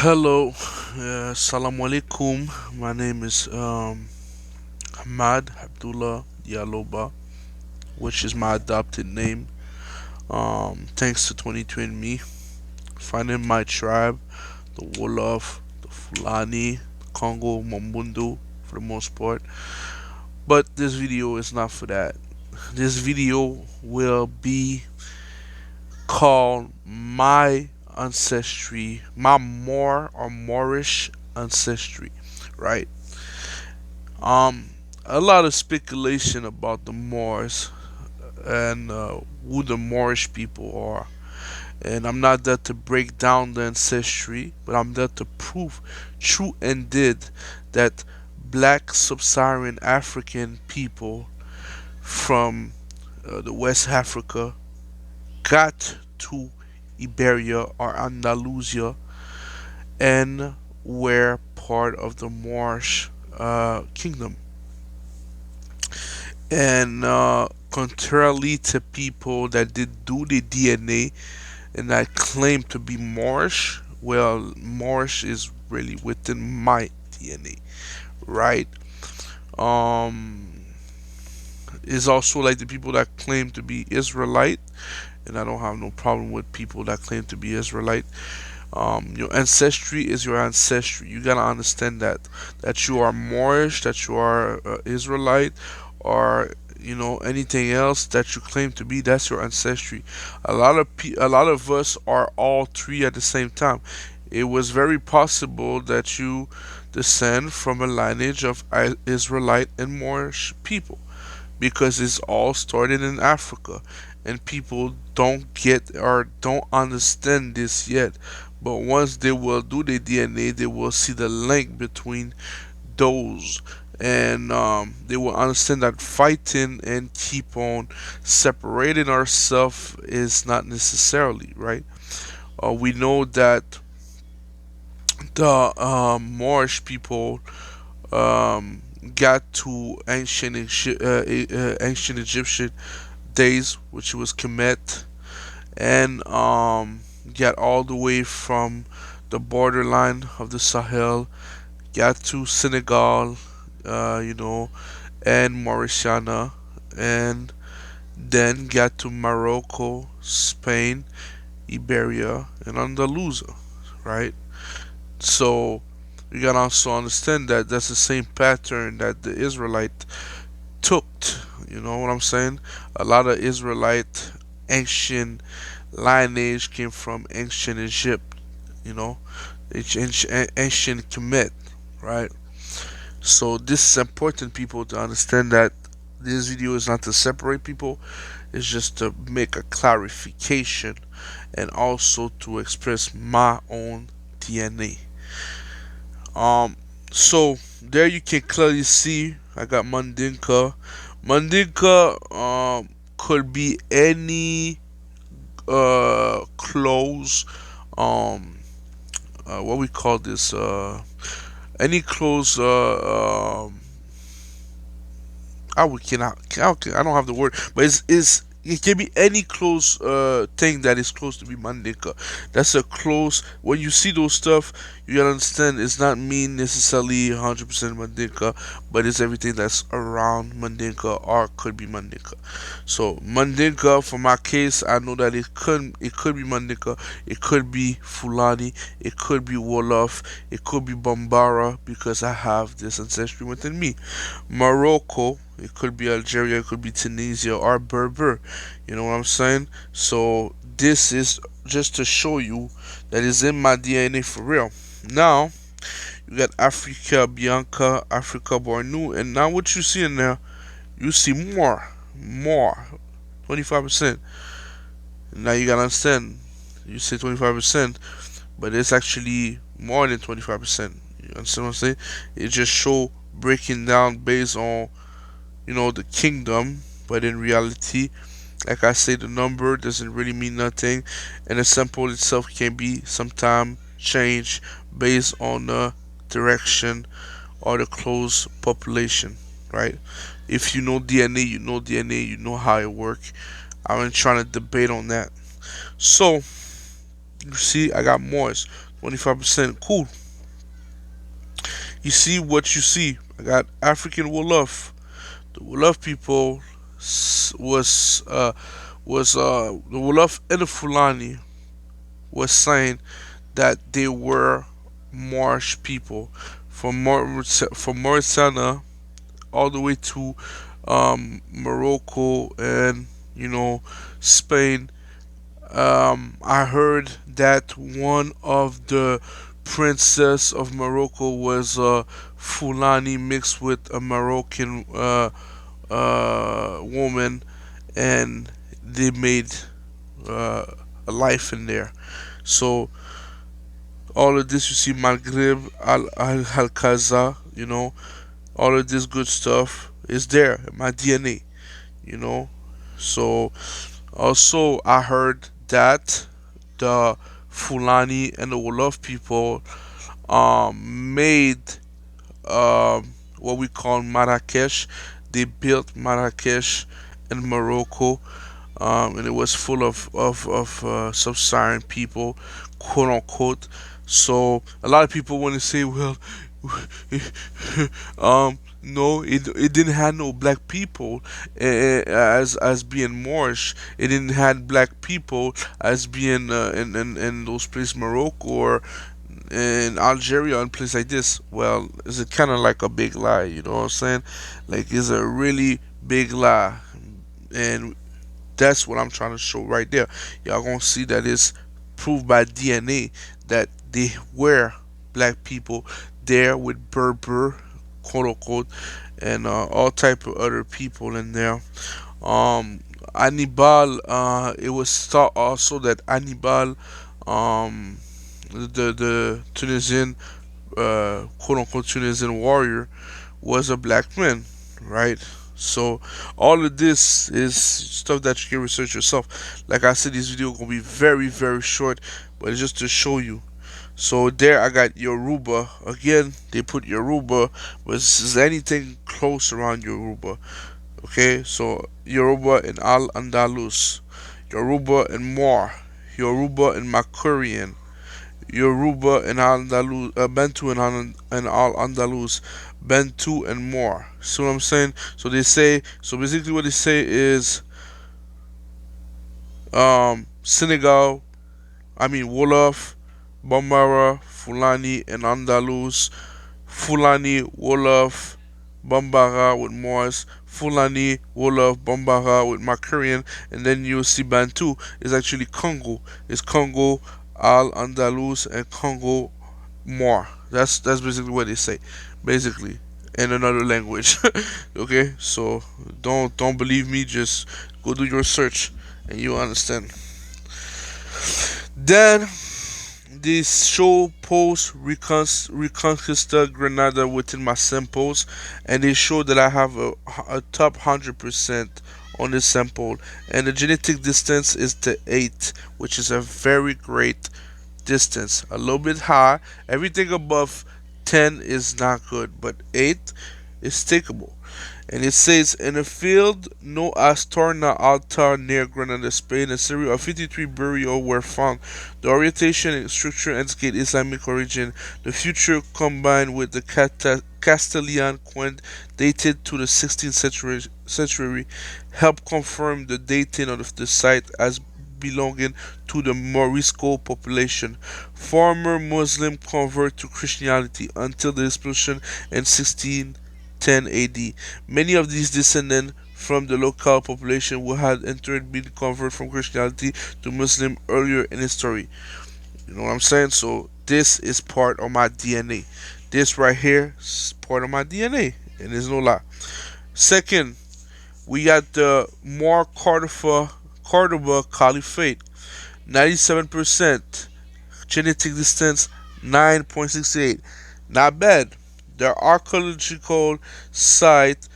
Hello, assalamu alaikum. My name is Ahmad Abdullah Yaloba, which is my adopted name. Thanks to 2020 finding my tribe, the Wolof, the Fulani, Congo, Mombundu, for the most part. But this video is not for that. This video will be called My Ancestry, my Moor or Moorish Ancestry, right? Um, a lot of speculation about the Moors and who the Moorish people are. And I'm not there to break down the ancestry, but I'm there to prove true and did that black Sub-Saharan African people from the West Africa got to Iberia or Andalusia and were part of the Moorish kingdom. And contrarily to people that did do the DNA and that claim to be Moorish, well, Moorish is really within my DNA, right? Um, is also like the people that claim to be Israelite, and I don't have no problem with people that claim to be Israelite. Your ancestry is your ancestry. You gotta understand that you are Moorish, that you are Israelite, or anything else that you claim to be. That's your ancestry. A lot of us are all three at the same time. It was very possible that you descend from a lineage of Israelite and Moorish people because it's all started in Africa, and people don't get or don't understand this yet. But once they will do the DNA, they will see the link between those, and they will understand that fighting and keep on separating ourselves is not necessarily right. We know that the Moorish people um, got to ancient Egyptian days, which was Kemet, and got all the way from the borderline of the Sahel, got to Senegal, and Mauritania, and then got to Morocco, Spain, Iberia, and Andalusia, right? So you gotta also understand that that's the same pattern that the Israelite took. You know what I'm saying? A lot of Israelite ancient lineage came from ancient Egypt. You know, ancient Kemet, right? So this is important, people, to understand that this video is not to separate people. It's just to make a clarification and also to express my own DNA. So there you can clearly see I got Mandinka. Mandinka could be any close um what we call this any close I cannot I don't have the word, but it's it can be any close thing that is close to be Mandinka. That's a close. When you see those stuff, you gotta understand it's not mean necessarily 100% Mandinka, but it's everything that's around Mandinka or could be Mandinka. So Mandinka, for my case, I know that it could be Mandinka, it could be Fulani, it could be Wolof, it could be Bambara because I have this ancestry within me. Morocco, it could be Algeria, it could be Tunisia or Berber. You know what I'm saying? So this is just to show you that is in my DNA for real. Now you got Africa Bianca, Africa Bornu, and now what you see in there, you see more, 25%. Now you gotta understand, you say 25%, but it's actually more than 25%. You understand what I'm saying? It just show breaking down based on the kingdom, but in reality, like I say, the number doesn't really mean nothing, and the sample itself can be sometime changed based on the direction or the close population, right? If you know DNA, you know DNA, you know how it works. I'm not trying to debate on that. So You see, I got Moors, 25%. Cool. You see what you see. I got African Wolof. The Wolof people was the Wolof and the Fulani was saying that they were Moorish people from Mauritania all the way to Morocco and Spain. I heard that one of the princess of Morocco was Fulani mixed with a Moroccan woman, and they made uh, a life in there. So all of this you see Maghrib, Al Halkaza, all of this good stuff is there in my DNA, you know. So also I heard that the Fulani and the Wolof people made what we call Marrakesh. They built Marrakesh in Morocco, and it was full of sub-Saharan people, quote unquote. So a lot of people want to say, well, no, it didn't have no black people as being Moorish. It didn't have black people as being in those places, Morocco or in Algeria and places like this. Well, it's kind of like a big lie, you know what I'm saying? Like it's a really big lie, and that's what I'm trying to show right there. Y'all gonna see that it's proved by DNA that they were black people there with Berber, quote unquote, and all type of other people in there. Hannibal, it was thought also that Hannibal, um, the Tunisian, quote unquote Tunisian warrior, was a black man, right? So all of this is stuff that you can research yourself. Like I said, this video gonna be very very short, but it's just to show you. So there I got Yoruba. Again, they put Yoruba, but this is anything close around Yoruba. Okay, so Yoruba and Al Andalus, Yoruba and Moor, Yoruba and Makurian, Yoruba and Andalus, Bantu and Al Andalus, Bantu and more. See what I'm saying? So they say. So basically, what they say is, Senegal. I mean Wolof, Bambara, Fulani, and Andalus. Fulani, Wolof, Bambara with Moors. Fulani, Wolof, Bambara with Makurian, and then you see Bantu is actually Congo. It's Congo, Al Andalus, and Congo more. That's basically what they say, basically in another language. Okay, so don't believe me. Just go do your search, and you understand. Then this show post Reconquista Grenada within my samples, and they show that I have a top 100% on this sample, and the genetic distance is to 8, which is a very great distance. A little bit high. Everything above 10 is not good, but 8 is takeable. And it says, in a field no Astorna altar near Granada, Spain, a series of 53 burials were found. The orientation and structure indicate Islamic origin. The future combined with the Castilian coin dated to the 16th century help confirm the dating of the site as belonging to the Morisco population. Former Muslim convert to Christianity until the explosion in 1610 AD. Many of these descendants from the local population who had entered been converted from Christianity to Muslim earlier in history. You know what I'm saying? So this is part of my DNA. This right here is part of my DNA, and there's no lie. Second, we got the more Cordoba Caliphate, 97% genetic distance, 9.68. Not bad. The archaeological site,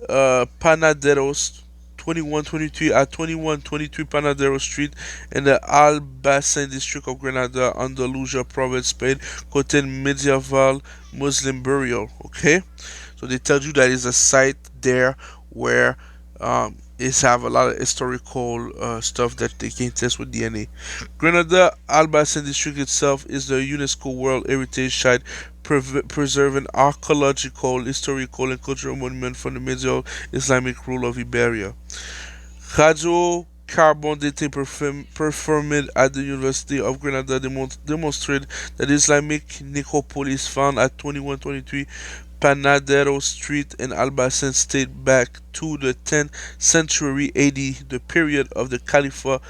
Panaderos 2123 at 2123 Panadero Street in the Al Bassin district of Granada, Andalusia province, Spain, contain medieval Muslim burial. Okay, so they tell you that is a site there where is have a lot of historical stuff that they can test with DNA. Grenada Albasan district itself is the UNESCO World Heritage Site, preserving archaeological, historical, and cultural monument from the medieval Islamic rule of Iberia. Radiocarbon dating performed at the University of Grenada demonstrated that Islamic necropolis found at 2123 Panadero Street in Albasan state back to the 10th century AD, the period of the Caliphate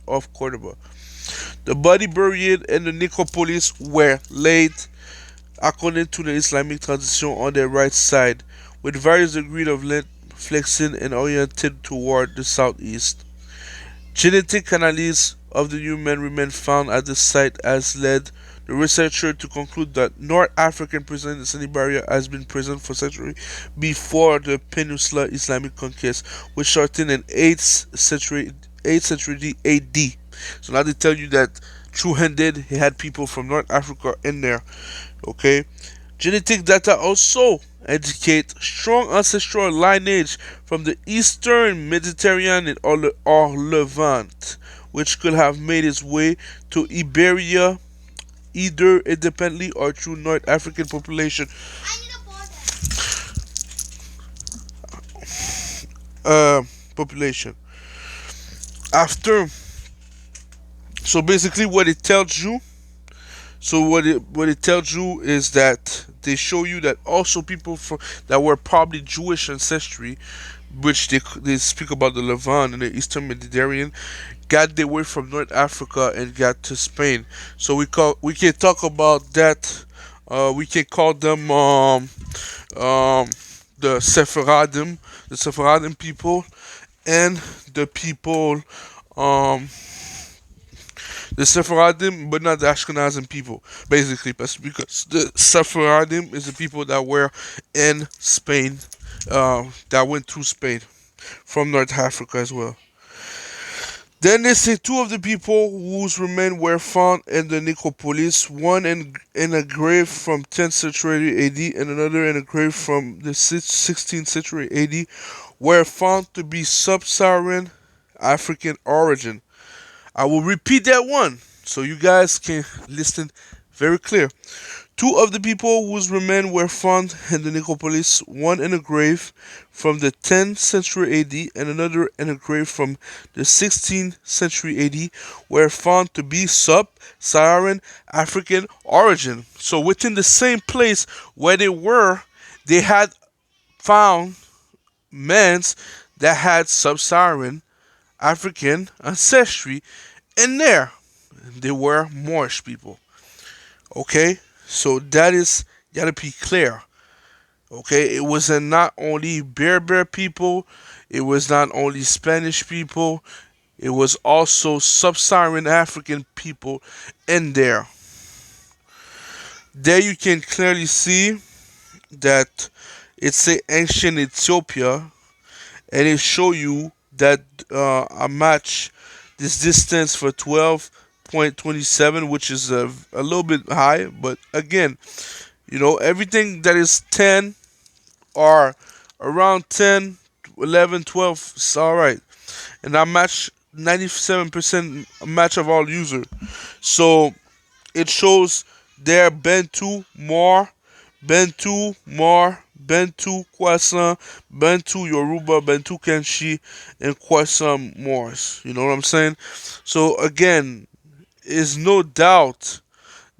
of Cordoba. The body buried in the necropolis were laid according to the Islamic tradition on their right side, with various degrees of length flexing and oriented toward the southeast. Genetic analysis of the human remains found at the site has led the researcher to conclude that North African presence in Sahel barrier has been present for centuries before the Peninsula Islamic conquest, which started in 8th century AD. So now they tell you that true-handed, he had people from North Africa in there. Okay, genetic data also indicate strong ancestral lineage from the Eastern Mediterranean or Levant, which could have made its way to Iberia either independently or through North African population uh, population. After, so basically what it tells you, what it tells you is that they show you that also people from that were probably Jewish ancestry, which they speak about the Levant and the Eastern Mediterranean, got their way from North Africa and got to Spain. So we can talk about that. We can call them um, the Sephardim people, and the people um, the Sephardim, but not the Ashkenazim people, basically, because the Sephardim is the people that were in Spain, that went through Spain from North Africa as well. Then they say two of the people whose remains were found in the necropolis, one in a grave from 10th century AD and another in a grave from the 16th century AD, were found to be sub-Saharan African origin. I will repeat that one so you guys can listen very clear. Two of the people whose remains were found in the necropolis, one in a grave from the 10th century AD and another in a grave from the 16th century AD, were found to be sub-Saharan African origin. So within the same place where they were, they had found men that had sub-Saharan African ancestry in there. They were Moorish people. Okay, so that is gotta be clear. Okay, it was not only Berber people, it was not only Spanish people, it was also sub-Saharan African people in there. There you can clearly see that it's a ancient Ethiopia, and it show you that a match this distance for 12.27, which is a little bit high, but again, everything that is 10 or around 10, 11, 12 is all right, and I match 97% match of all users. So it shows there Bantu, Kwasa, Bantu, Yoruba, Bantu Kenshi, and Kwasa Moors. You know what I'm saying? So again, is no doubt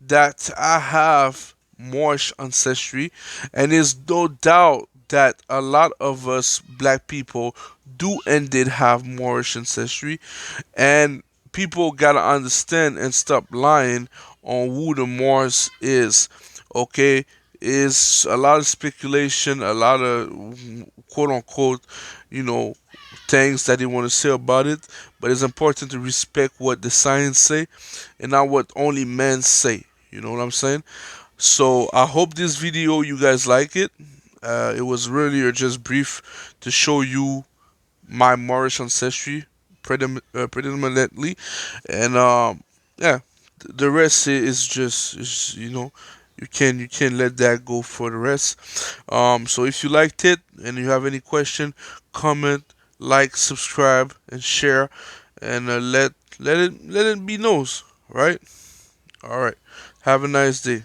that I have Moorish ancestry, and there's no doubt that a lot of us black people do and did have Moorish ancestry, and people gotta understand and stop lying on who the Moors is. Okay, is a lot of speculation, a lot of quote unquote, you know, things that they want to say about it, but it's important to respect what the science say and not what only men say. You know what I'm saying? So I hope this video you guys like it. It was really just brief to show you my Moorish ancestry predominantly, and yeah, the rest is just is You can let that go for the rest. So if you liked it and you have any question, comment, like, subscribe, and share, and let it be knows. Right. All right. Have a nice day.